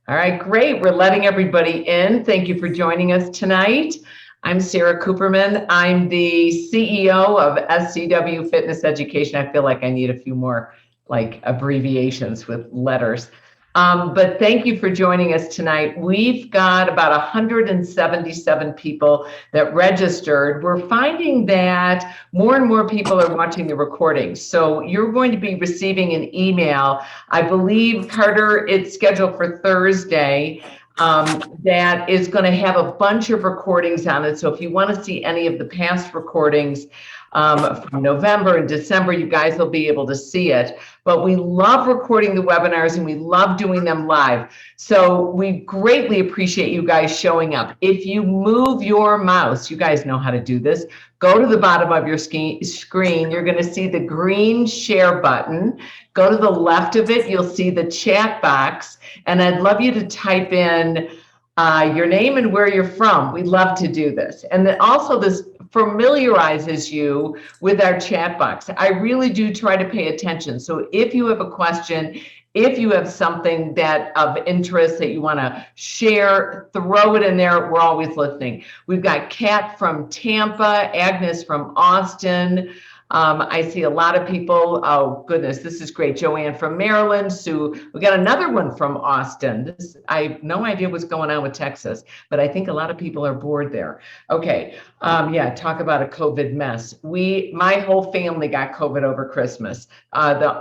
All right, great. We're letting everybody in. Thank you for joining us tonight. I'm Sarah Cooperman. I'm the CEO of SCW Fitness Education. I feel like I need a few more like abbreviations with letters. But thank you for joining us tonight. We've got about 177 people that registered. We're finding that more and more people are watching the recordings. So you're going to be receiving an email. I believe, Carter, it's scheduled for Thursday. That is going to have a bunch of recordings on it. So if you want to see any of the past recordings from November and December, you guys will be able to see it. But we love recording the webinars and we love doing them live. So we greatly appreciate you guys showing up. If you move your mouse, you guys know how to do this. Go to the bottom of your screen. You're going to see the green share button. Go to the left of it. You'll see the chat box. And I'd love you to type in your name and where you're from. We'd love to do this. And then also this familiarizes you with our chat box. I really do try to pay attention. So if you have a question, if you have something that of interest that you want to share, throw it in there. We're always listening. We've got Kat from Tampa, Agnes from Austin. I see a lot of people. Oh, goodness, this is great. Joanne from Maryland. Sue, we got another one from Austin. I have no idea what's going on with Texas, but I think a lot of people are bored there. Okay. Yeah, talk about a COVID mess. My whole family got COVID over Christmas.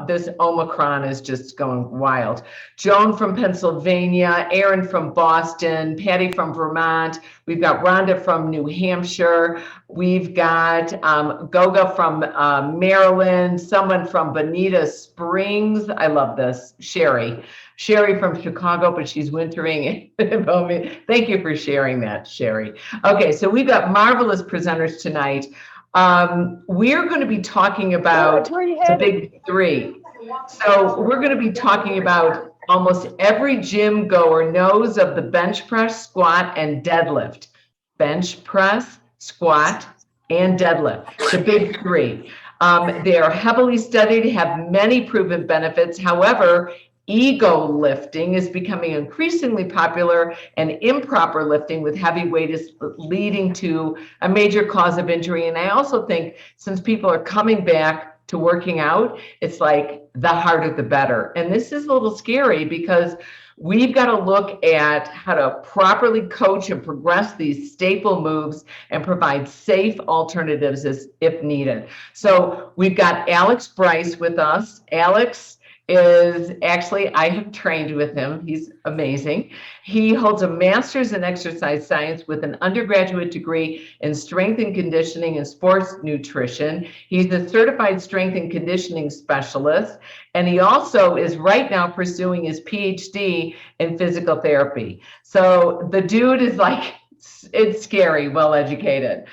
This Omicron is just going wild. Joan from Pennsylvania, Aaron from Boston, Patty from Vermont. We've got Rhonda from New Hampshire. We've got Goga from Maryland, someone from Bonita Springs. I love this. Sherry from Chicago, but she's wintering in Bowman. Thank you for sharing that, Sherry. Okay, so we've got marvelous presenters tonight. We're going to be talking about the big three. So we're going to be talking about almost every gym goer knows of the bench press, squat, and deadlift. Bench press, squat, and deadlift, the big three. They are heavily studied, have many proven benefits. However, ego lifting is becoming increasingly popular, and improper lifting with heavy weight is leading to a major cause of injury. And I also think since people are coming back to working out, it's like the harder the better. And this is a little scary because we've got to look at how to properly coach and progress these staple moves and provide safe alternatives if needed. So we've got Alex Bryce with us. Alex is actually, I have trained with him. He's amazing. He holds a master's in exercise science with an undergraduate degree in strength and conditioning and sports nutrition. He's a certified strength and conditioning specialist. And he also is right now pursuing his PhD in physical therapy. So the dude is like, it's scary, well-educated.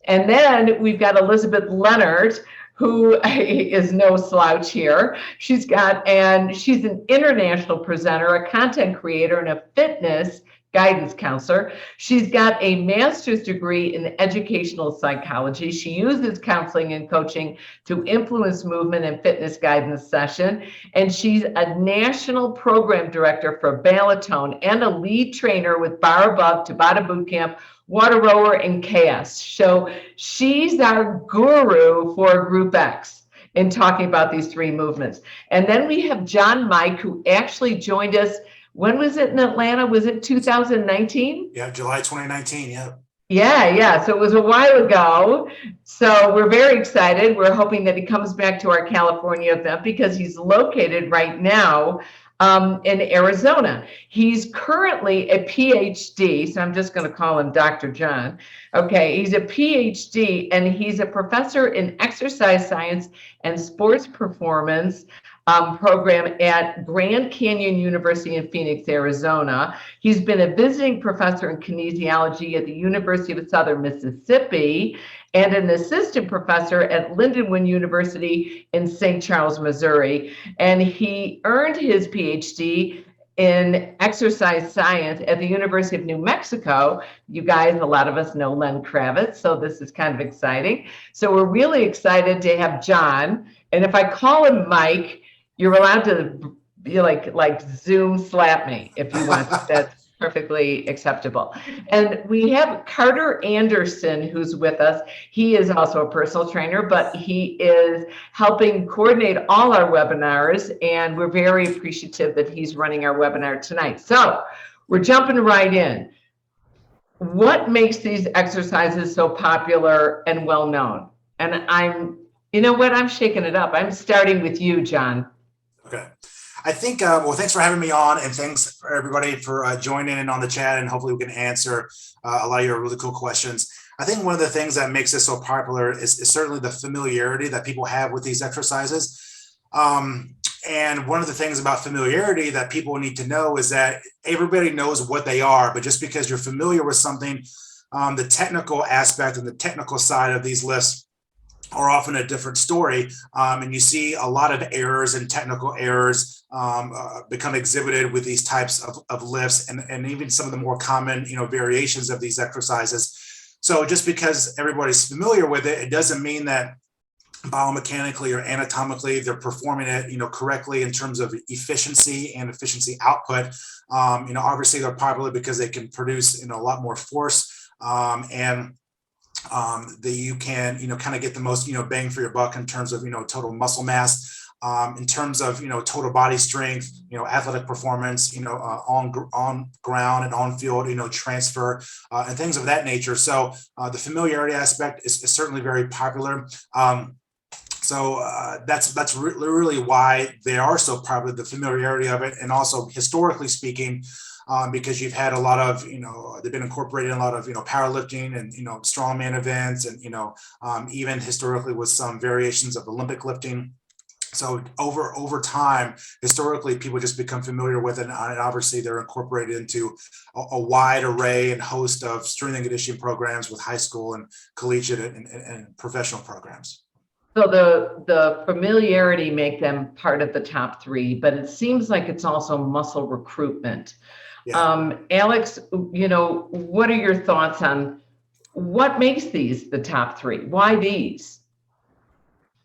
And then we've got Elizabeth Leonard, who is no slouch here. She's an international presenter, a content creator, and a fitness guidance counselor. She's got a master's degree in educational psychology. She uses counseling and coaching to influence movement and fitness guidance session. And she's a national program director for Balaton and a lead trainer with Bar Above, Tabata Bootcamp, Water Rower, and Chaos. So she's our guru for Group X in talking about these three movements. And then we have John Mike, who actually joined us. When was it in Atlanta? Was it 2019? Yeah, July 2019, yeah. Yeah. So it was a while ago. So we're very excited. We're hoping that he comes back to our California event because he's located right now in Arizona. He's currently a PhD, so I'm just going to call him Dr. John. Okay, he's a PhD and he's a professor in exercise science and sports performance program at Grand Canyon University in Phoenix, Arizona. He's been a visiting professor in kinesiology at the University of Southern Mississippi and an assistant professor at Lindenwood University in St. Charles, Missouri. And he earned his PhD in exercise science at the University of New Mexico. You guys, a lot of us know Len Kravitz, so this is kind of exciting. So we're really excited to have John. And if I call him Mike, you're allowed to be like Zoom slap me if you want. That's perfectly acceptable. And we have Carter Anderson who's with us. He is also a personal trainer, but he is helping coordinate all our webinars, and we're very appreciative that he's running our webinar tonight. So we're jumping right in. What makes these exercises so popular and well known? And you know what, I'm shaking it up. I'm starting with you, John. Okay. I think, well, thanks for having me on, and thanks for everybody for joining in on the chat, and hopefully we can answer a lot of your really cool questions. I think one of the things that makes this so popular is certainly the familiarity that people have with these exercises. And one of the things about familiarity that people need to know is that everybody knows what they are, but just because you're familiar with something, the technical aspect and the technical side of these lifts are often a different story, and you see a lot of errors and technical errors become exhibited with these types of lifts, and even some of the more common, variations of these exercises. So just because everybody's familiar with it, it doesn't mean that biomechanically or anatomically they're performing it, correctly in terms of efficiency and efficiency output. Obviously they're popular because they can produce, a lot more force, and that you can, kind of get the most, bang for your buck in terms of, total muscle mass, in terms of, total body strength, athletic performance, on ground and on field, transfer, and things of that nature. So the familiarity aspect is certainly very popular. So that's really why they are so popular, the familiarity of it, and also historically speaking, because you've had a lot of, they've been incorporated in a lot of, powerlifting and, strongman events, and, even historically with some variations of Olympic lifting. So over time, historically, people just become familiar with it, and obviously they're incorporated into a wide array and host of strength and conditioning programs with high school and collegiate and professional programs. So the familiarity make them part of the top three, but it seems like it's also muscle recruitment. Yeah. Alex, what are your thoughts on what makes these the top three? Why these?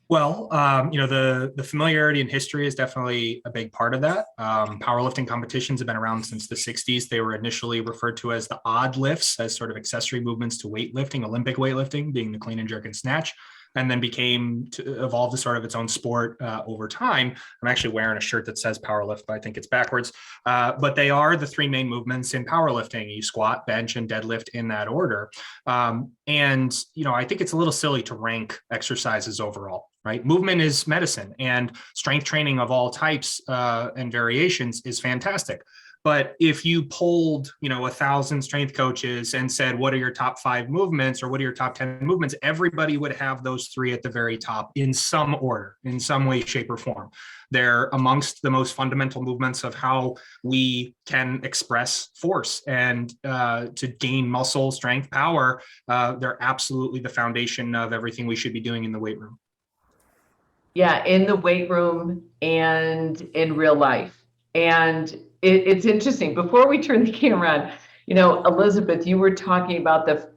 Well, the familiarity and history is definitely a big part of that. Powerlifting competitions have been around since the 60s. They were initially referred to as the odd lifts, as sort of accessory movements to weightlifting, Olympic weightlifting being the clean and jerk and snatch, and then evolved to sort of its own sport over time. I'm actually wearing a shirt that says powerlift, but I think it's backwards. But they are the three main movements in powerlifting. You squat, bench, and deadlift in that order. And I think it's a little silly to rank exercises overall, right? Movement is medicine, and strength training of all types and variations is fantastic. But if you polled, 1,000 strength coaches and said, what are your top 5 movements, or what are your top 10 movements? Everybody would have those 3 at the very top in some order, in some way, shape, or form. They're amongst the most fundamental movements of how we can express force and to gain muscle, strength, power. They're absolutely the foundation of everything we should be doing in the weight room. Yeah, in the weight room and in real life. And it's interesting. Before we turn the camera on, Elizabeth, you were talking about the,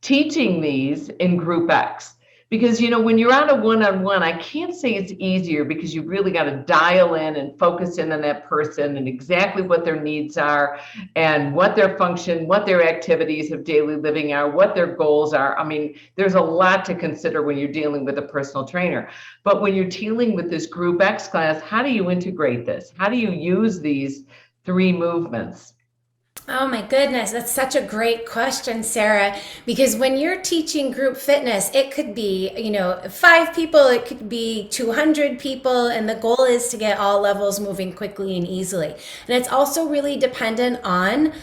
teaching these in Group X. Because, when you're on a one-on-one, I can't say it's easier, because you really got to dial in and focus in on that person and exactly what their needs are and what their function, what their activities of daily living are, what their goals are. I mean, there's a lot to consider when you're dealing with a personal trainer. But when you're dealing with this Group X class, how do you integrate this? How do you use these 3 movements? Oh my goodness, that's such a great question, Sarah, because when you're teaching group fitness, it could be, 5 people, it could be 200 people, and the goal is to get all levels moving quickly and easily. And it's also really dependent on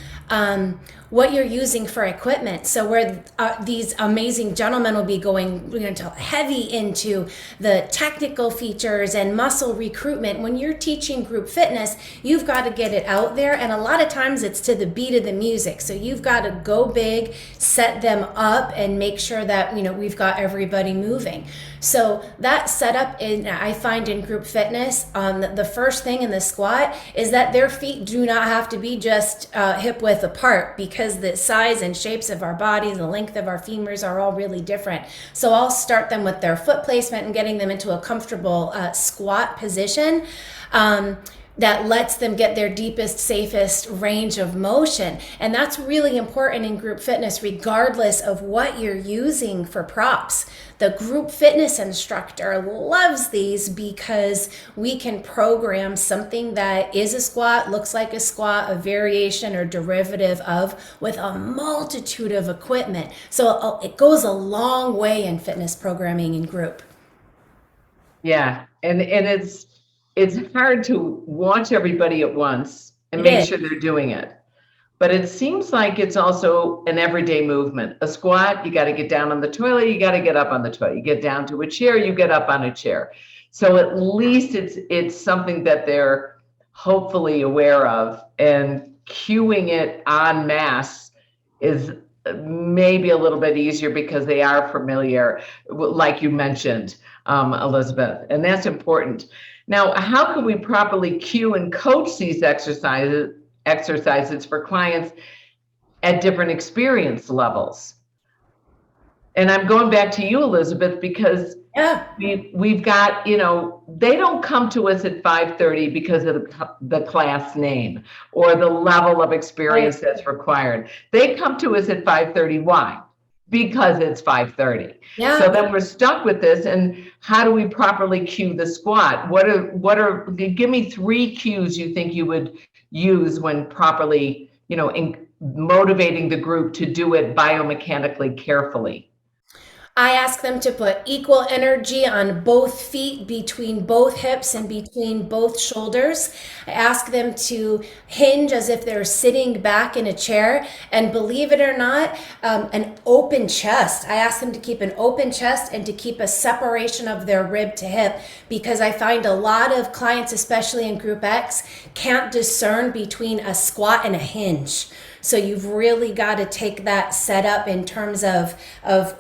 what you're using for equipment. So where these amazing gentlemen will be going heavy into the technical features and muscle recruitment. When you're teaching group fitness, you've got to get it out there, and a lot of times it's to the beat of the music. So you've got to go big, set them up, and make sure that we've got everybody moving. So that setup I find in group fitness, the first thing in the squat is that their feet do not have to be just hip width apart, because the size and shapes of our bodies, the length of our femurs are all really different. So I'll start them with their foot placement and getting them into a comfortable squat position. That lets them get their deepest, safest range of motion. And that's really important in group fitness, regardless of what you're using for props. The group fitness instructor loves these because we can program something that is a squat, looks like a squat, a variation or derivative of, with a multitude of equipment. So it goes a long way in fitness programming in group. Yeah, and it's hard to watch everybody at once and make sure they're doing it. But it seems like it's also an everyday movement. A squat, you got to get down on the toilet, you got to get up on the toilet. You get down to a chair, you get up on a chair. So at least it's something that they're hopefully aware of, and cueing it en masse is maybe a little bit easier because they are familiar, like you mentioned, Elizabeth, and that's important. Now, how can we properly cue and coach these exercises for clients at different experience levels? And I'm going back to you, Elizabeth, because we've got, they don't come to us at 5:30 because of the class name or the level of experience that's required. They come to us at 5:30. Why? Because it's 5:30. Yeah. So then we're stuck with this. And how do we properly cue the squat? Give me 3 cues you think you would use when properly, motivating the group to do it biomechanically carefully. I ask them to put equal energy on both feet, between both hips and between both shoulders. I ask them to hinge as if they're sitting back in a chair, and believe it or not, an open chest. I ask them to keep an open chest and to keep a separation of their rib to hip, because I find a lot of clients, especially in Group X, can't discern between a squat and a hinge. So you've really got to take that setup in terms of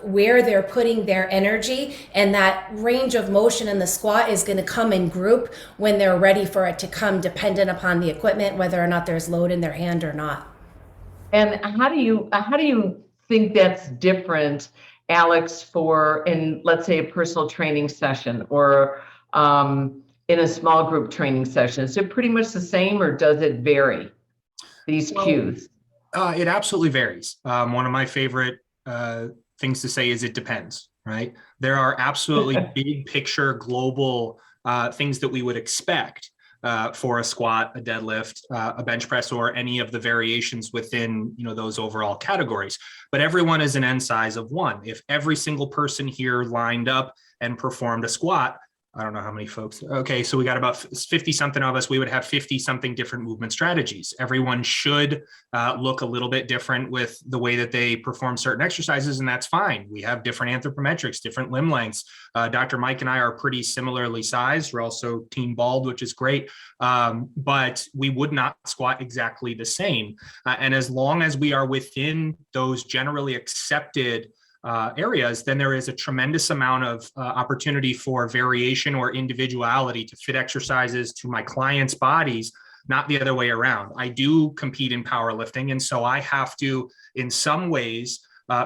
where they're putting their energy, and that range of motion in the squat is going to come in group when they're ready for it to come, dependent upon the equipment, whether or not there's load in their hand or not. And how do you think that's different, Alex, in, let's say, a personal training session or in a small group training session? Is it pretty much the same, or does it vary, these cues? It absolutely varies. One of my favorite things to say is it depends, right? There are absolutely big picture global things that we would expect for a squat, a deadlift, a bench press, or any of the variations within those overall categories. But everyone is an N size of 1. If every single person here lined up and performed a squat, I don't know how many folks. Okay, so we got about 50 something of us. We would have 50 something different movement strategies. Everyone should look a little bit different with the way that they perform certain exercises, and that's fine. We have different anthropometrics, different limb lengths. Dr. Mike and I are pretty similarly sized. We're also team bald, which is great, but we would not squat exactly the same. And as long as we are within those generally accepted areas, then there is a tremendous amount of opportunity for variation or individuality to fit exercises to my clients' bodies, not the other way around. I do compete in powerlifting, and so I have to, in some ways,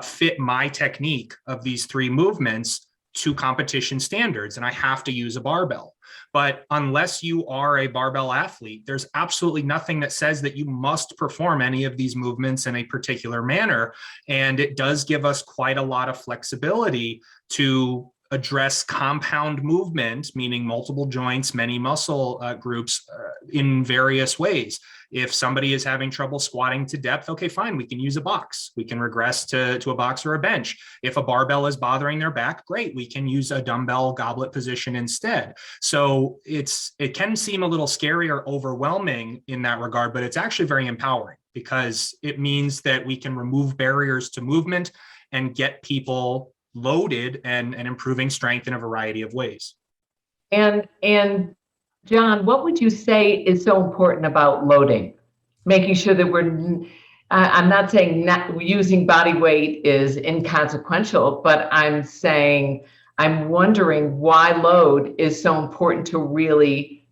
fit my technique of these 3 movements to competition standards, and I have to use a barbell. But unless you are a barbell athlete, there's absolutely nothing that says that you must perform any of these movements in a particular manner. And it does give us quite a lot of flexibility to address compound movement, meaning multiple joints, many muscle groups in various ways. If somebody is having trouble squatting to depth, okay, fine, we can use a box. We can regress to a box or a bench. If a barbell is bothering their back, great, we can use a dumbbell goblet position instead. So it can seem a little scary or overwhelming in that regard, but it's actually very empowering, because it means that we can remove barriers to movement and get people loaded and improving strength in a variety of ways. And John, what would you say is so important about loading? Making sure that I'm not saying not using body weight is inconsequential, but I'm saying I'm wondering why load is so important to really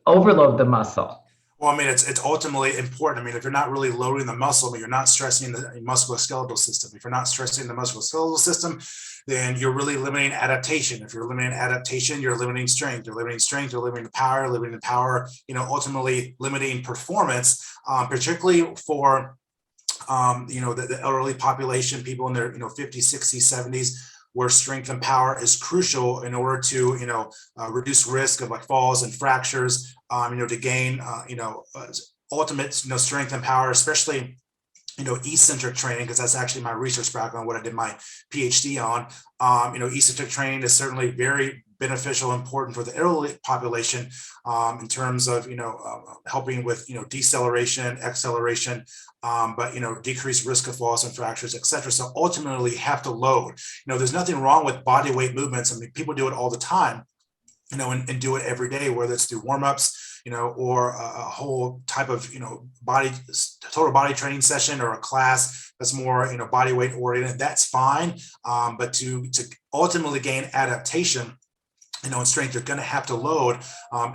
overload the muscle. Well, I mean, it's ultimately important. I mean, if you're not really loading the muscle, I mean, you're not stressing the musculoskeletal system. If you're not stressing the musculoskeletal system, then you're really limiting adaptation. If you're limiting adaptation, you're limiting strength. You're limiting strength, you're limiting the power, ultimately limiting performance, particularly for, the elderly population, people in their, 50s, 60s, 70s, where strength and power is crucial in order to, reduce risk of like falls and fractures, to gain, ultimate, strength and power, especially, eccentric training, because that's actually my research background, what I did my PhD on. Eccentric training is certainly very beneficial, important for the elderly population, in terms of, helping with, deceleration, acceleration, but, decreased risk of falls and fractures, et cetera. So ultimately you have to load. There's nothing wrong with body weight movements. I mean, people do it all the time, and do it every day, whether it's through warm-ups, or a whole type of, total body training session, or a class that's more, body weight oriented, that's fine. But to ultimately gain adaptation, and strength, you're going to have to load,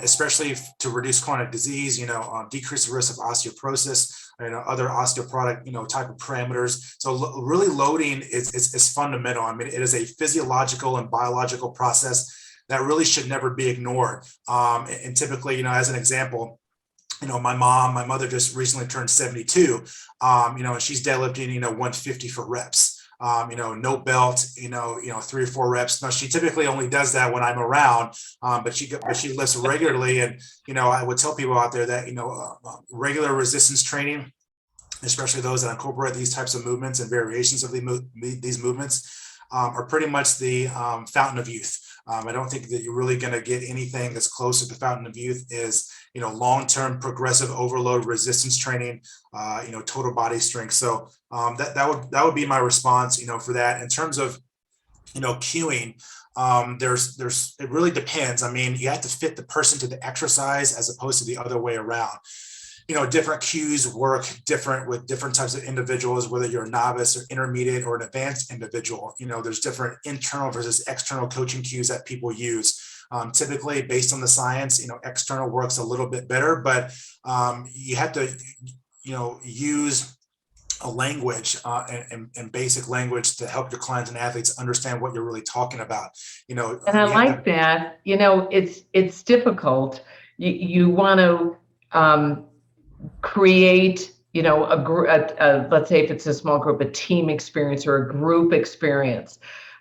especially to reduce chronic disease, decrease the risk of osteoporosis, other osteoporotic, type of parameters. So really loading is fundamental. I mean, it is a physiological and biological process that really should never be ignored. And typically, as an example, my mother just recently turned 72, and she's deadlifting, 150 for reps. No belt, 3 or 4 reps. Now she typically only does that when I'm around, but she lifts regularly. And, I would tell people out there that, regular resistance training, especially those that incorporate these types of movements and variations of these movements, are pretty much the fountain of youth. I don't think that you're really going to get anything that's close to the fountain of youth is, long-term progressive overload resistance training, total body strength. So that would be my response, for that. In terms of, cueing, it really depends. I mean, you have to fit the person to the exercise as opposed to the other way around. Different cues work different with different types of individuals, whether you're a novice or intermediate or an advanced individual. There's different internal versus external coaching cues that people use. Typically based on the science, external works a little bit better, but you have to, use a language and basic language to help your clients and athletes understand what you're really talking about. And I like that. It's difficult. You want to create, let's say if it's a small group, a team experience or a group experience,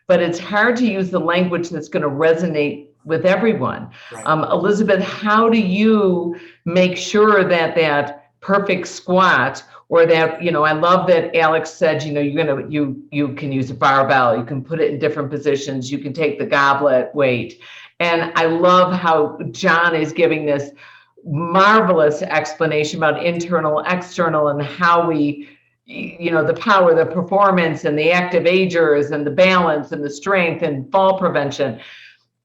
but it's hard to use the language that's going to resonate with everyone. Right. Elizabeth, how do you make sure that perfect squat, or that, I love that Alex said, you can use a barbell, you can put it in different positions, you can take the goblet weight. And I love how John is giving this marvelous explanation about internal, external, and how we, the power, the performance, and the active agers, and the balance, and the strength, and fall prevention.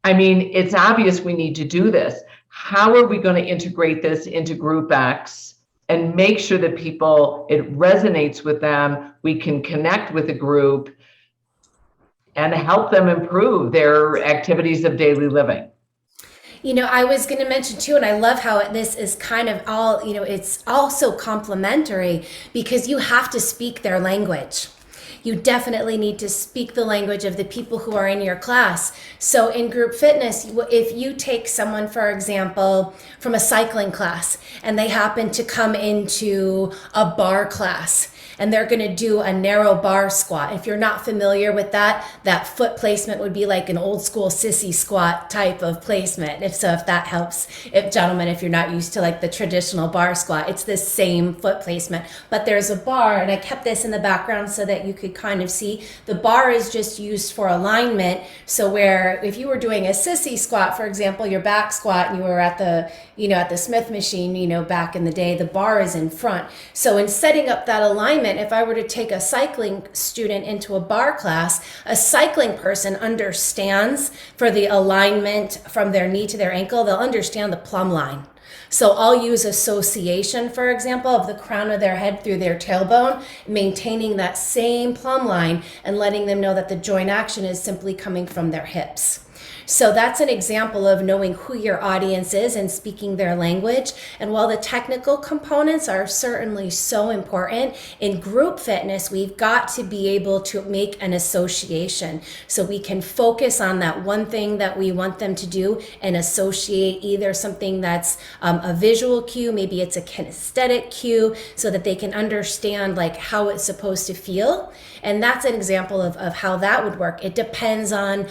I mean, it's obvious we need to do this. How are we going to integrate this into Group X and make sure that it resonates with them, we can connect with the group and help them improve their activities of daily living? I was going to mention too, and I love how this is kind of all, it's also complementary, because you have to speak their language. You definitely need to speak the language of the people who are in your class. So in group fitness, if you take someone, for example, from a cycling class, and they happen to come into a bar class, and they're going to do a narrow bar squat. If you're not familiar with that foot placement would be like an old school sissy squat type of placement. If that helps, gentlemen, if you're not used to like the traditional bar squat, it's the same foot placement, but there's a bar, and I kept this in the background so that you could kind of see the bar is just used for alignment. So where if you were doing a sissy squat, for example, your back squat, and you were at the Smith machine, back in the day, the bar is in front. So in setting up that alignment, if I were to take a cycling student into a bar class, a cycling person understands for the alignment from their knee to their ankle, they'll understand the plumb line So I'll use association, for example, of the crown of their head through their tailbone, maintaining that same plumb line and letting them know that the joint action is simply coming from their hips. So that's an example of knowing who your audience is and speaking their language. And while the technical components are certainly so important, in group fitness, we've got to be able to make an association so we can focus on that one thing that we want them to do and associate either something that's a visual cue, maybe it's a kinesthetic cue, so that they can understand like how it's supposed to feel. And that's an example of how that would work. It depends on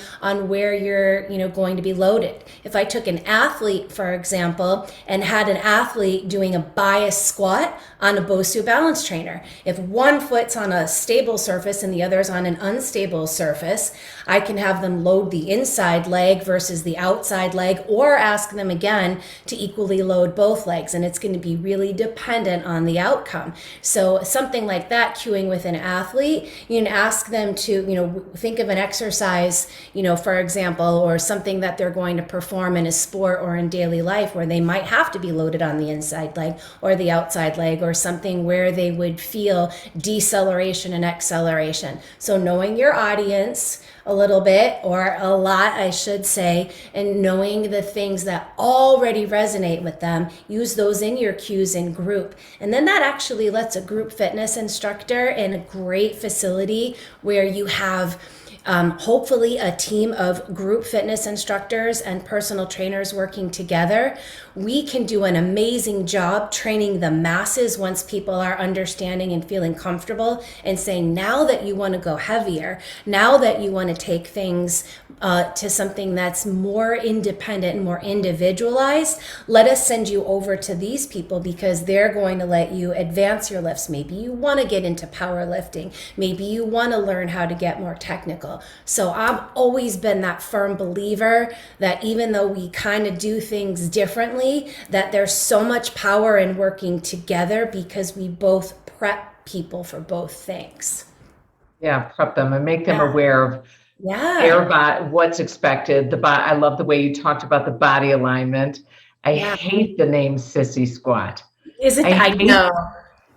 where you're going to be loaded. If I took an athlete, for example, and had an athlete doing a bias squat on a Bosu balance trainer, if one foot's on a stable surface and the other's on an unstable surface, I can have them load the inside leg versus the outside leg, or ask them again to equally load both legs. And it's going to be really dependent on the outcome. So something like that, cueing with an athlete, you can ask them to, think of an exercise, for example, or something that they're going to perform in a sport or in daily life where they might have to be loaded on the inside leg or the outside leg, or something where they would feel deceleration and acceleration. So knowing your audience a little bit, or a lot, I should say, and knowing the things that already resonate with them, use those in your cues in group. And then that actually lets a group fitness instructor in a great facility where you have hopefully a team of group fitness instructors and personal trainers working together. We can do an amazing job training the masses once people are understanding and feeling comfortable and saying, now that you want to go heavier, now that you want to take things to something that's more independent and more individualized, let us send you over to these people because they're going to let you advance your lifts. Maybe you want to get into powerlifting. Maybe you want to learn how to get more technical. So I've always been that firm believer that even though we kind of do things differently, that there's so much power in working together because we both prep people for both things. Yeah, prep them and make them aware of their body, what's expected. I love the way you talked about the body alignment. I hate the name sissy squat. I know.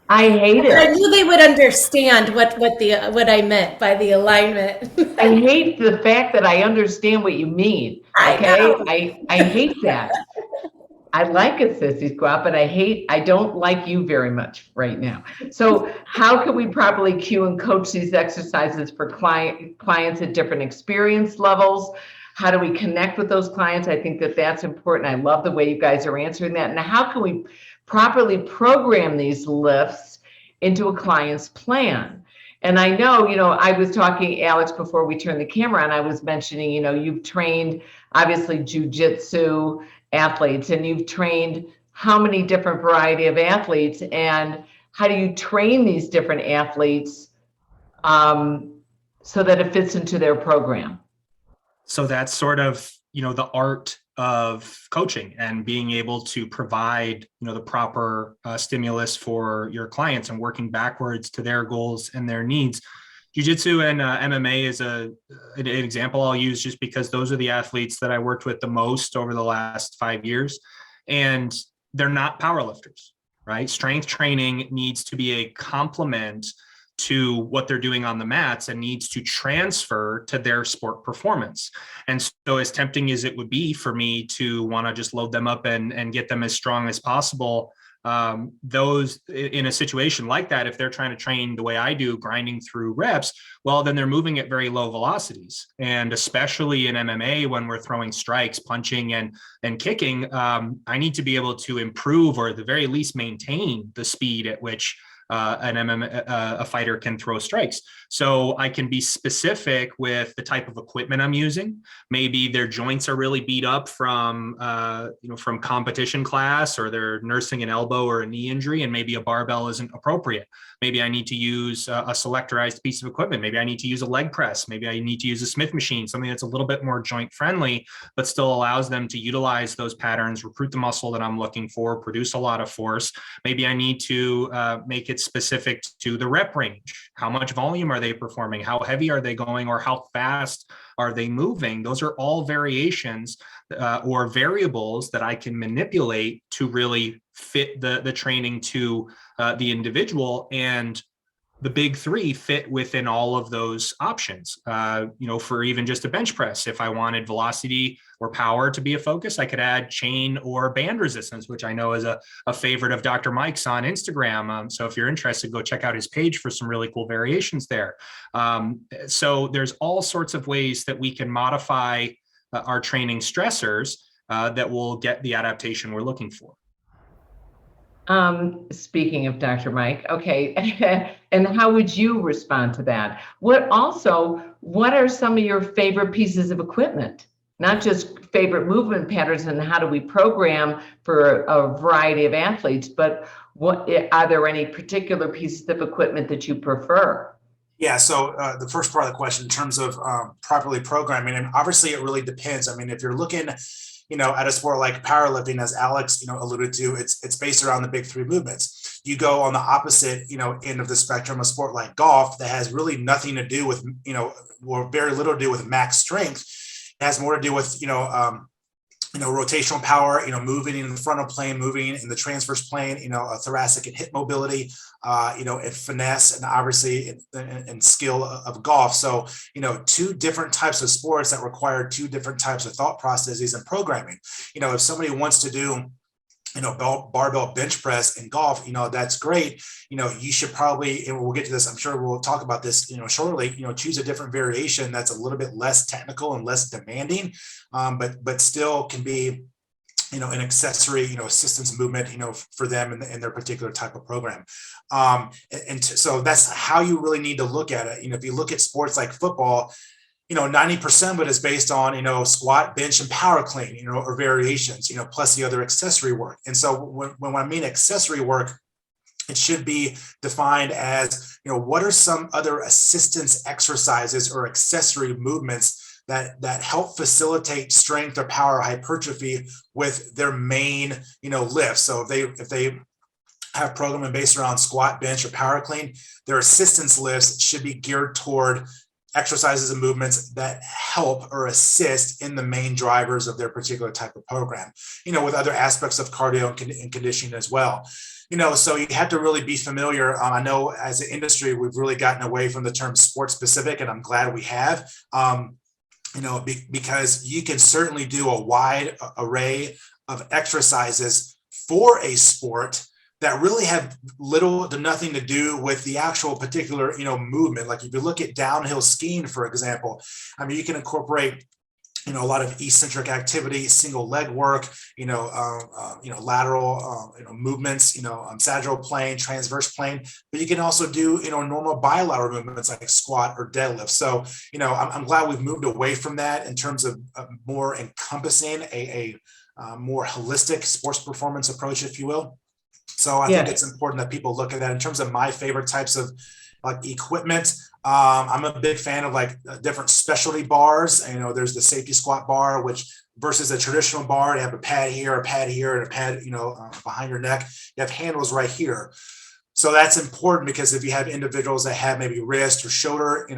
I hate it. I knew they would understand what I meant by the alignment. I hate the fact that I understand what you mean. Okay, I hate that. I like a sissy squat, but I don't like you very much right now. So how can we properly cue and coach these exercises for clients at different experience levels? How do we connect with those clients? I think that's important. I love the way you guys are answering that. And how can we properly program these lifts into a client's plan? And I know, I was talking, Alex, before we turned the camera on, I was mentioning, you've trained obviously jujitsu athletes, and you've trained how many different variety of athletes, and how do you train these different athletes so that it fits into their program? So that's sort of, the art of coaching and being able to provide, the proper stimulus for your clients and working backwards to their goals and their needs. Jiu-jitsu and MMA is an example I'll use just because those are the athletes that I worked with the most over the last 5 years, and they're not powerlifters, right? Strength training needs to be a complement to what they're doing on the mats and needs to transfer to their sport performance. And so as tempting as it would be for me to want to just load them up and get them as strong as possible, those in a situation like that, if they're trying to train the way I do, grinding through reps, well, then they're moving at very low velocities. And especially in MMA, when we're throwing strikes, punching and kicking, I need to be able to improve or at the very least maintain the speed at which a fighter can throw strikes. So I can be specific with the type of equipment I'm using. Maybe their joints are really beat up from competition class, or they're nursing an elbow or a knee injury, and maybe a barbell isn't appropriate. Maybe I need to use a selectorized piece of equipment. Maybe I need to use a leg press. Maybe I need to use a Smith machine, something that's a little bit more joint friendly, but still allows them to utilize those patterns, recruit the muscle that I'm looking for, produce a lot of force. Maybe I need to make it it's specific to the rep range. How much volume are they performing? How heavy are they going, or how fast are they moving? Those are all variations or variables that I can manipulate to really fit the training to the individual. And the big three fit within all of those options. For even just a bench press, if I wanted velocity or power to be a focus, I could add chain or band resistance, which I know is a favorite of Dr. Mike's on Instagram. So if you're interested, go check out his page for some really cool variations there. So there's all sorts of ways that we can modify our training stressors that will get the adaptation we're looking for. Speaking of Dr. Mike, okay, and how would you respond to that? What are some of your favorite pieces of equipment? Not just favorite movement patterns and how do we program for a variety of athletes, but are there any particular pieces of equipment that you prefer? Yeah, so the first part of the question in terms of properly programming, and obviously it really depends. I mean, if you're looking at a sport like powerlifting, as Alex, alluded to, it's based around the big three movements. You go on the opposite, end of the spectrum, a sport like golf that has really nothing to do with, or very little to do with max strength. It has more to do with, rotational power, moving in the frontal plane, moving in the transverse plane, thoracic and hip mobility, and finesse, and obviously and skill of golf. So, two different types of sports that require two different types of thought processes and programming. If somebody wants to do, barbell bench press in golf, that's great. You should probably, and we'll get to this, I'm sure we'll talk about this, shortly, choose a different variation that's a little bit less technical and less demanding, but still can be, an accessory, assistance movement, for them in their particular type of program. So that's how you really need to look at it. If you look at sports like football, 90% of it is based on, squat, bench, and power clean, or variations, plus the other accessory work. And so when I mean accessory work, it should be defined as, what are some other assistance exercises or accessory movements that help facilitate strength or power hypertrophy with their main, lift. So if they have programming based around squat, bench, or power clean, their assistance lifts should be geared toward exercises and movements that help or assist in the main drivers of their particular type of program, with other aspects of cardio and conditioning as well. So you have to really be familiar. I know as an industry, we've really gotten away from the term sport specific, and I'm glad we have, because you can certainly do a wide array of exercises for a sport that really have little to nothing to do with the actual particular, movement. Like if you look at downhill skiing, for example, you can incorporate, a lot of eccentric activity, single leg work, lateral, movements, sagittal plane, transverse plane, but you can also do, normal bilateral movements like squat or deadlift. So, I'm glad we've moved away from that in terms of more encompassing a more holistic sports performance approach, if you will. So I think it's important that people look at that. In terms of my favorite types of equipment, I'm a big fan of different specialty bars. There's the safety squat bar, which versus a traditional bar, you have a pad here, and a pad, behind your neck. You have handles right here. So that's important because if you have individuals that have maybe wrist or shoulder,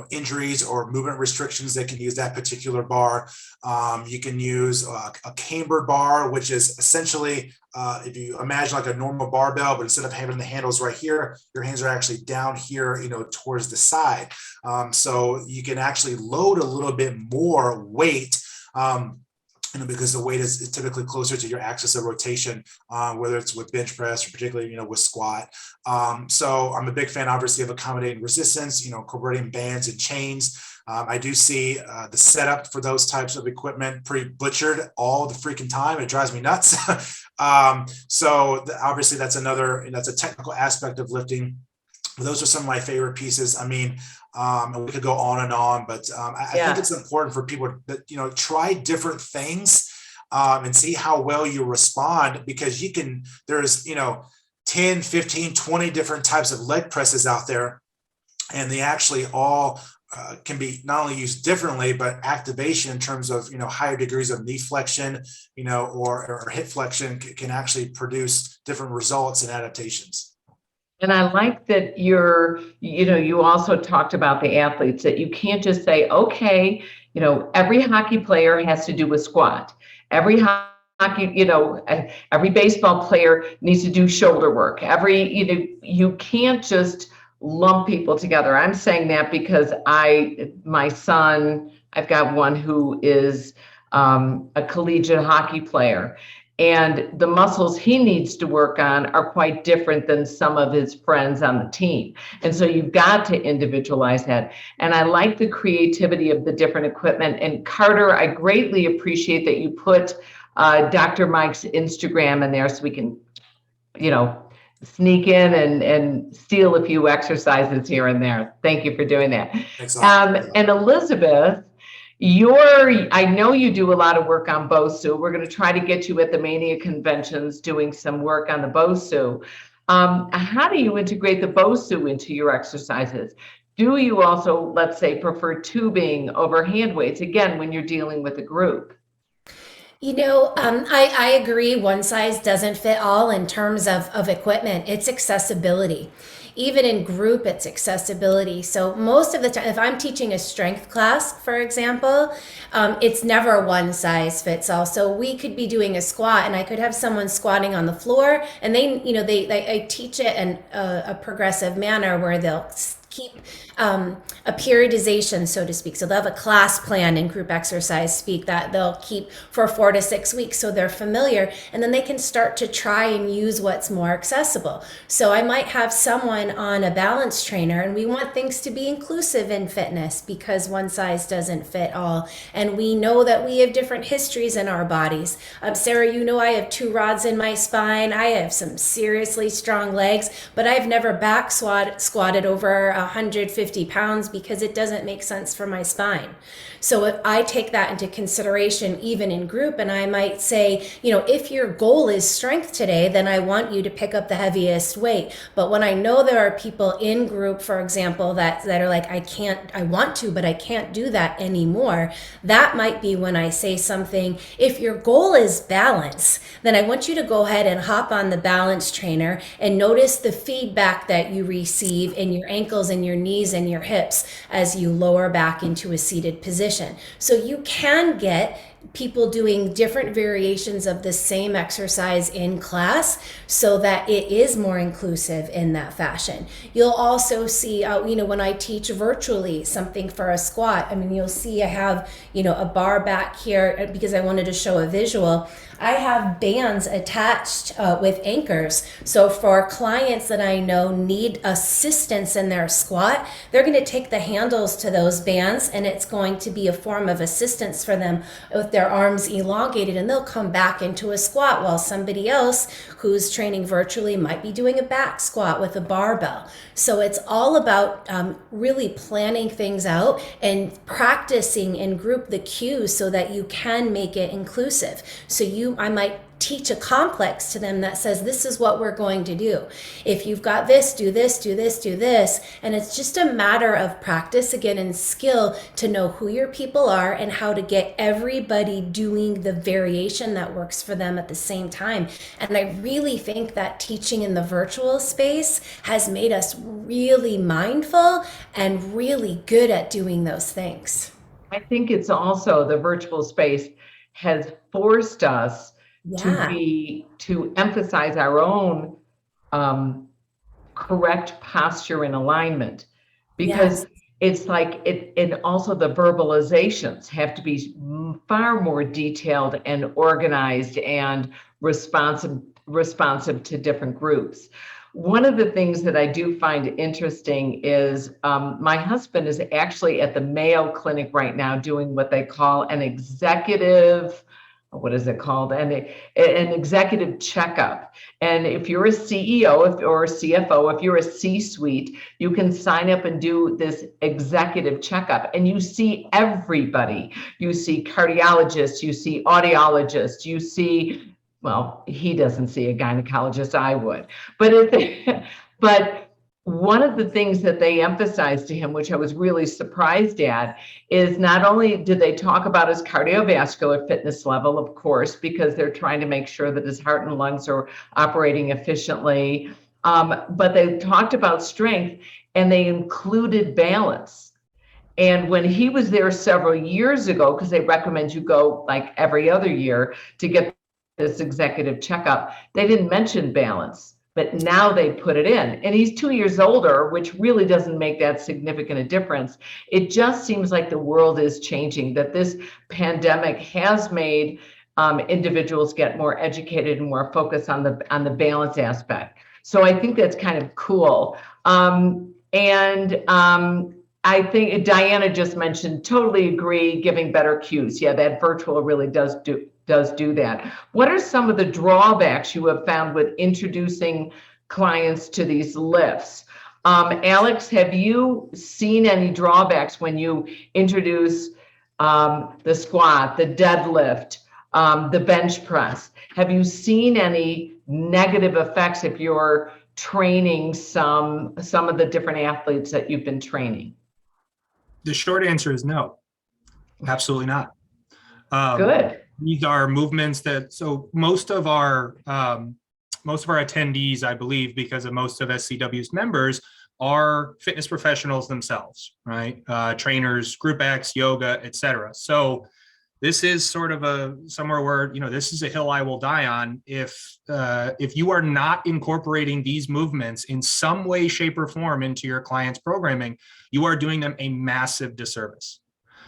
injuries or movement restrictions, they can use that particular bar. You can use a cambered bar, which is essentially, if you imagine like a normal barbell, but instead of having the handles right here, your hands are actually down here, towards the side. So you can actually load a little bit more weight, because the weight is typically closer to your axis of rotation, whether it's with bench press or particularly, with squat. So I'm a big fan, obviously, of accommodating resistance, incorporating bands and chains. I do see the setup for those types of equipment pretty butchered all the freaking time. It drives me nuts. So obviously that's a technical aspect of lifting. Those are some of my favorite pieces. And we could go on and on, but I think it's important for people to, try different things and see how well you respond, because there's, 10, 15, 20 different types of leg presses out there, and they actually all can be not only used differently, but activation in terms of, higher degrees of knee flexion, or hip flexion can actually produce different results and adaptations. And I like that you also talked about the athletes, that you can't just say, okay, every hockey player has to do a squat. Every every baseball player needs to do shoulder work. You can't just lump people together. I'm saying that because my son, I've got one who is a collegiate hockey player, and the muscles he needs to work on are quite different than some of his friends on the team. And so you've got to individualize that. And I like the creativity of the different equipment. And Carter, I greatly appreciate that you put Dr. Mike's Instagram in there so we can, sneak in and steal a few exercises here and there. Thank you for doing that. And Elizabeth, I know you do a lot of work on Bosu. We're going to try to get you at the Mania conventions doing some work on the Bosu. How do you integrate the Bosu into your exercises? Do you also, let's say, prefer tubing over hand weights, again, when you're dealing with a group? I agree. One size doesn't fit all in terms of equipment. It's accessibility. Even in group, it's accessibility. So most of the time, if I'm teaching a strength class, for example, it's never one size fits all. So we could be doing a squat and I could have someone squatting on the floor, and I teach it in a progressive manner where they'll keep a periodization, so to speak. So they'll have a class plan in group exercise speak that they'll keep for 4 to 6 weeks, so they're familiar, and then they can start to try and use what's more accessible. So I might have someone on a balance trainer, and we want things to be inclusive in fitness because one size doesn't fit all. And we know that we have different histories in our bodies. Sarah, I have 2 rods in my spine. I have some seriously strong legs, but I've never back squatted over 150 pounds because it doesn't make sense for my spine. So if I take that into consideration, even in group, and I might say, if your goal is strength today, then I want you to pick up the heaviest weight. But when I know there are people in group, for example, that are like, I want to, but I can't do that anymore. That might be when I say something, if your goal is balance, then I want you to go ahead and hop on the balance trainer and notice the feedback that you receive in your ankles and your knees and your hips as you lower back into a seated position. So you can get people doing different variations of the same exercise in class so that it is more inclusive in that fashion. You'll also see, when I teach virtually something for a squat, you'll see I have, a bar back here because I wanted to show a visual. I have bands attached with anchors. So for clients that I know need assistance in their squat, they're going to take the handles to those bands, and it's going to be a form of assistance for them with their arms elongated, and they'll come back into a squat while somebody else who's training virtually might be doing a back squat with a barbell. So it's all about really planning things out and practicing in group the cues so that you can make it inclusive. So I might teach a complex to them that says, this is what we're going to do. If you've got this, do this, do this, do this. And it's just a matter of practice again and skill to know who your people are and how to get everybody doing the variation that works for them at the same time. And I really think that teaching in the virtual space has made us really mindful and really good at doing those things. I think it's also the virtual space has forced us to emphasize our own correct posture and alignment, because it's like it, and also the verbalizations have to be far more detailed and organized and responsive to different groups. One of the things that I do find interesting is my husband is actually at the Mayo Clinic right now doing what they call an executive, what is it called? An executive checkup. And if you're a CEO or a CFO, if you're a C-suite, you can sign up and do this executive checkup. And you see everybody. You see cardiologists, you see audiologists, you see, well, he doesn't see a gynecologist, I would. But one of the things that they emphasized to him, which I was really surprised at, is not only did they talk about his cardiovascular fitness level, of course, because they're trying to make sure that his heart and lungs are operating efficiently, but they talked about strength, and they included balance. And when he was there several years ago, because they recommend you go like every other year to get this executive checkup, they didn't mention balance. But now they put it in, and he's 2 years older, which really doesn't make that significant a difference. It just seems like the world is changing, that this pandemic has made individuals get more educated and more focused on the balance aspect. So I think that's kind of cool. I think Diana just mentioned, totally agree, giving better cues. Yeah, that virtual really does do that. What are some of the drawbacks you have found with introducing clients to these lifts? Alex, have you seen any drawbacks when you introduce the squat, the deadlift, the bench press? Have you seen any negative effects if you're training some of the different athletes that you've been training? The short answer is no, absolutely not. Good. These are movements so most of our attendees, I believe, because of most of SCW's members, are fitness professionals themselves, right? Trainers, group X, yoga, etc. So this is sort of somewhere where, this is a hill I will die on. If you are not incorporating these movements in some way, shape, or form into your clients' programming, you are doing them a massive disservice.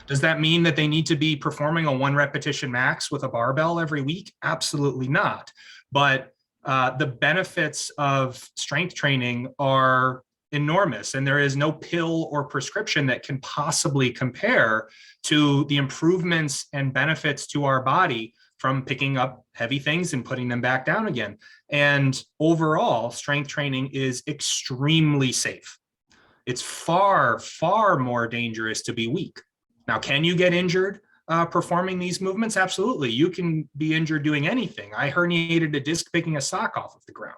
Does that mean that they need to be performing a 1 repetition max with a barbell every week? Absolutely not. But the benefits of strength training are enormous, and there is no pill or prescription that can possibly compare to the improvements and benefits to our body from picking up heavy things and putting them back down again. And overall, strength training is extremely safe. It's far, far more dangerous to be weak. Now, can you get injured performing these movements? Absolutely. You can be injured doing anything. I herniated a disc picking a sock off of the ground.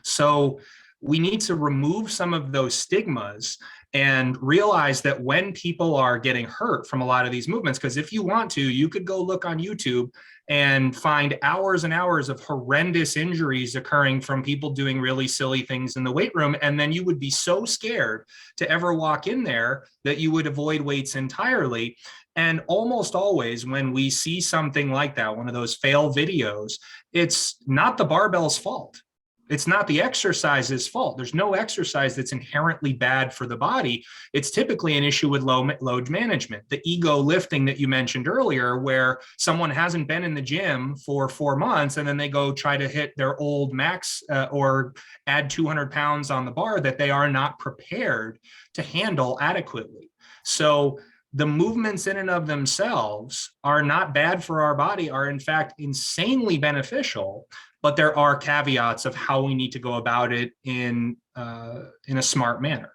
So we need to remove some of those stigmas and realize that when people are getting hurt from a lot of these movements, because if you want to, you could go look on YouTube and find hours and hours of horrendous injuries occurring from people doing really silly things in the weight room. And then you would be so scared to ever walk in there that you would avoid weights entirely. And almost always when we see something like that, one of those fail videos, it's not the barbell's fault. It's not the exercise's fault. There's no exercise that's inherently bad for the body. It's typically an issue with load management. The ego lifting that you mentioned earlier, where someone hasn't been in the gym for 4 months and then they go try to hit their old max or add 200 pounds on the bar that they are not prepared to handle adequately. So the movements in and of themselves are not bad for our body, are in fact insanely beneficial. But there are caveats of how we need to go about it in a smart manner.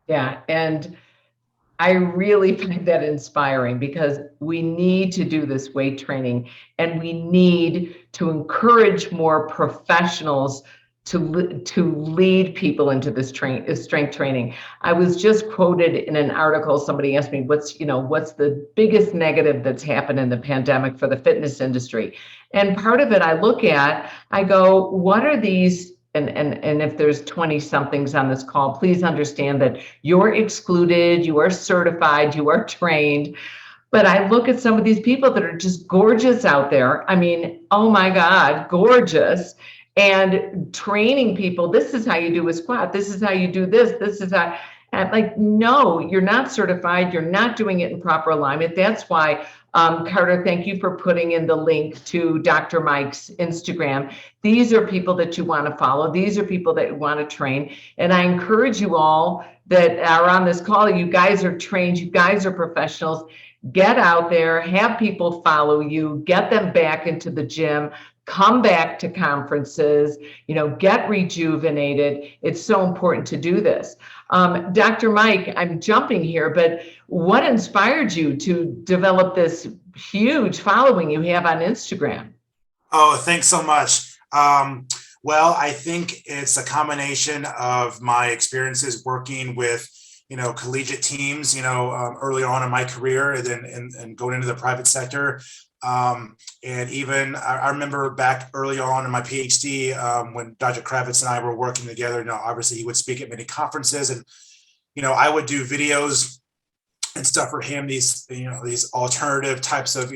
Yeah, and I really find that inspiring because we need to do this weight training, and we need to encourage more professionals to lead people into this strength training. I was just quoted in an article. Somebody asked me, what's the biggest negative that's happened in the pandemic for the fitness industry? And part of it I look at, I go, what are these? And if there's 20 somethings on this call, please understand that you're excluded, you are certified, you are trained. But I look at some of these people that are just gorgeous out there. I mean, oh my God, gorgeous. And training people, this is how you do a squat, this is how you do this is how, and like, no, you're not certified, you're not doing it in proper alignment. That's why, Carter, thank you for putting in the link to Dr. Mike's Instagram. These are people that you want to follow. These are people that you want to train. And I encourage you all that are on this call, you guys are trained, you guys are professionals. Get out there, have people follow you, get them back into the gym, come back to conferences, get rejuvenated. It's so important to do this. Dr. Mike, I'm jumping here, but what inspired you to develop this huge following you have on Instagram? Oh, thanks so much. Well, I think it's a combination of my experiences working with, collegiate teams, early on in my career, and then and going into the private sector. And even I remember back early on in my PhD, when Dr. Kravitz and I were working together, obviously he would speak at many conferences, and, I would do videos and stuff for him, these alternative types of,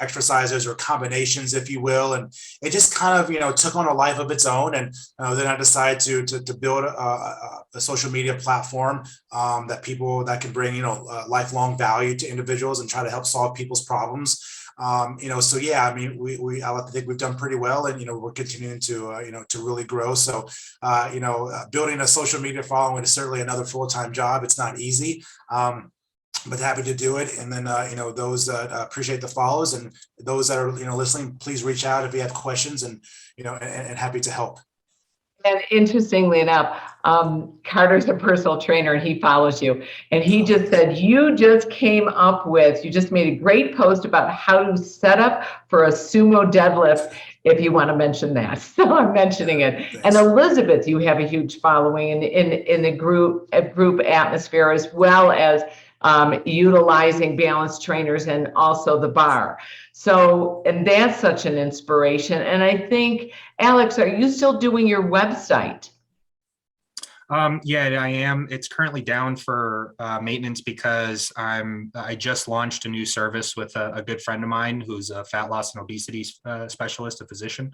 exercises or combinations, if you will. And it just kind of, took on a life of its own. And then I decided to build a social media platform that can bring, lifelong value to individuals and try to help solve people's problems. So yeah, I mean, I like to think we've done pretty well, and, we're continuing to, to really grow. So, building a social media following is certainly another full-time job. It's not easy. But happy to do it. And then, those that appreciate the follows, and those that are, listening, please reach out if you have questions, and, and happy to help. And interestingly enough, Carter's a personal trainer and he follows you. And he just said, you just made a great post about how to set up for a sumo deadlift, if you want to mention that. So I'm mentioning it. Thanks. And Elizabeth, you have a huge following in the group atmosphere, as well as utilizing balanced trainers and also the bar. So, and that's such an inspiration. And I think, Alex, are you still doing your website? Yeah, I am. It's currently down for maintenance because I just launched a new service with a good friend of mine who's a fat loss and obesity specialist, a physician.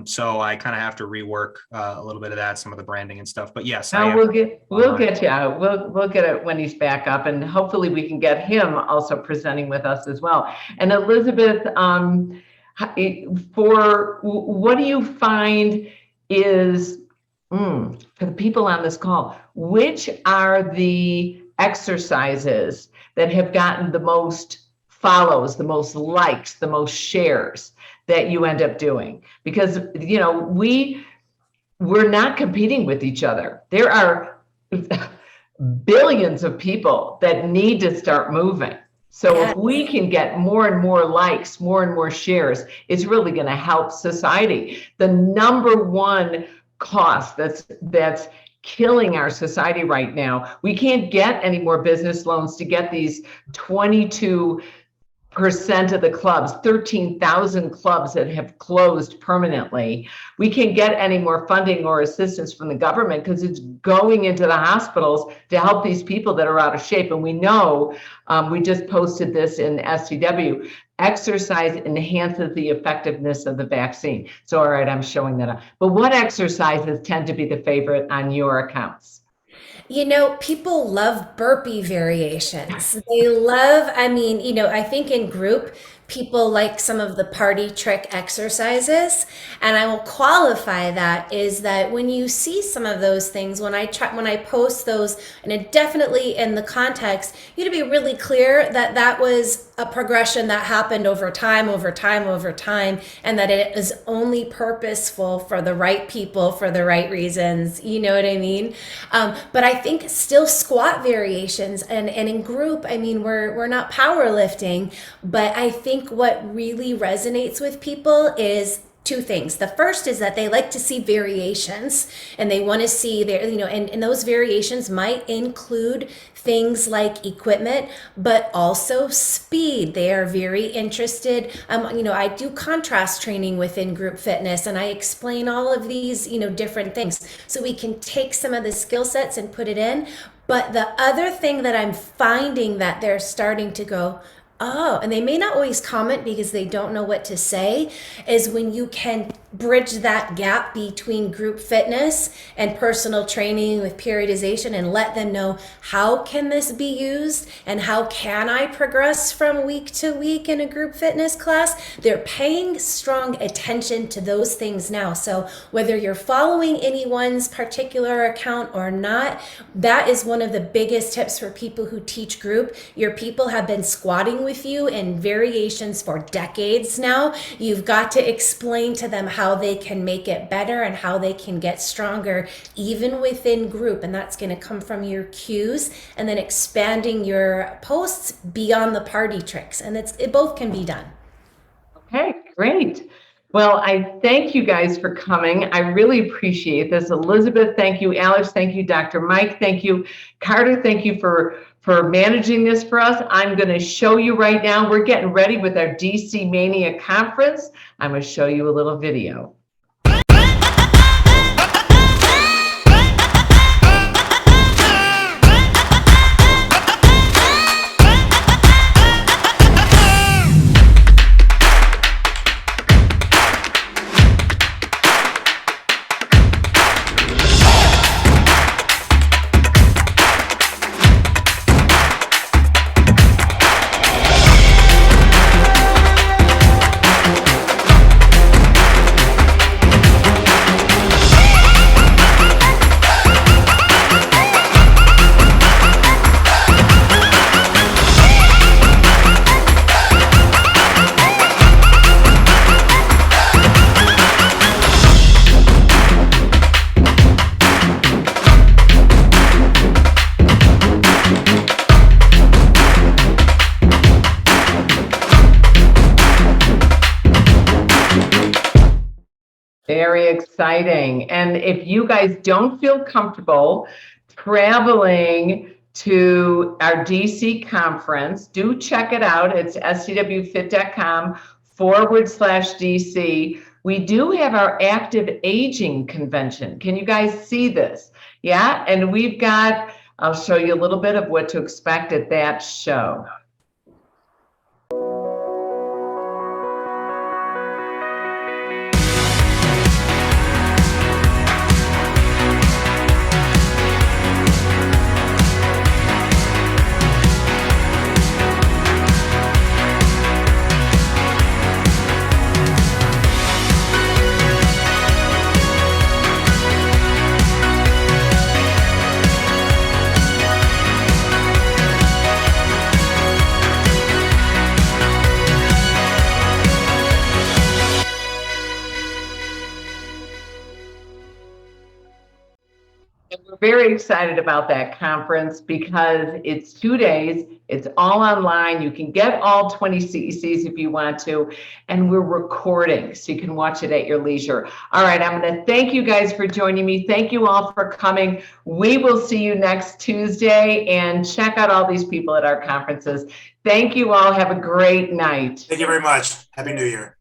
So I kind of have to rework a little bit of that, some of the branding and stuff. But yes, we'll get you. We'll get it when he's back up, and hopefully we can get him also presenting with us as well. And Elizabeth, for what do you find is for the people on this call, which are the exercises that have gotten the most follows, the most likes, the most shares that you end up doing? Because, we're not competing with each other. There are billions of people that need to start moving. So if we can get more and more likes, more and more shares, it's really going to help society. The number one cost that's killing our society right now, we can't get any more business loans to get these 22% of the clubs, 13,000 clubs that have closed permanently. We can't get any more funding or assistance from the government because it's going into the hospitals to help these people that are out of shape. And we know, we just posted this in SCW, exercise enhances the effectiveness of the vaccine. So, all right, I'm showing that up. But what exercises tend to be the favorite on your accounts? People love burpee variations. They love, I think in group, people like some of the party trick exercises. And I will qualify that is that when you see some of those things, when I post those, and it definitely in the context, you to be really clear that that was a progression that happened over time, and that it is only purposeful for the right people, for the right reasons. You know what I mean? But I think still squat variations and in group, we're not powerlifting, but I think what really resonates with people is two things. The first is that they like to see variations, and they want to see their, and those variations might include things like equipment, but also speed. They are very interested. I do contrast training within group fitness, and I explain all of these, different things. So we can take some of the skill sets and put it in. But the other thing that I'm finding that they're starting to go, oh, and they may not always comment because they don't know what to say, is when you can bridge that gap between group fitness and personal training with periodization and let them know, how can this be used and how can I progress from week to week in a group fitness class? They're paying strong attention to those things now. So whether you're following anyone's particular account or not, that is one of the biggest tips for people who teach group. Your people have been squatting with you in variations for decades now. You've got to explain to them how they can make it better and how they can get stronger even within group, and that's going to come from your cues and then expanding your posts beyond the party tricks, and it both can be done. Okay, great. Well, I thank you guys for coming. I really appreciate this. Elizabeth, thank you. Alex, thank you. Dr. Mike, thank you. Carter, thank you for managing this for us. I'm going to show you right now. We're getting ready with our DC Mania conference. I'm going to show you a little video. Very exciting. And if you guys don't feel comfortable traveling to our DC conference, do check it out. It's scwfit.com/DC. We do have our active aging convention. Can you guys see this? Yeah. And we've got, I'll show you a little bit of what to expect at that show. We're very excited about that conference because it's 2 days. It's all online. You can get all 20 CECs if you want to, and we're recording so you can watch it at your leisure. All right, I'm going to thank you guys for joining me. Thank you all for coming. We will see you next Tuesday, and check out all these people at our conferences. Thank you all. Have a great night. Thank you very much. Happy New Year.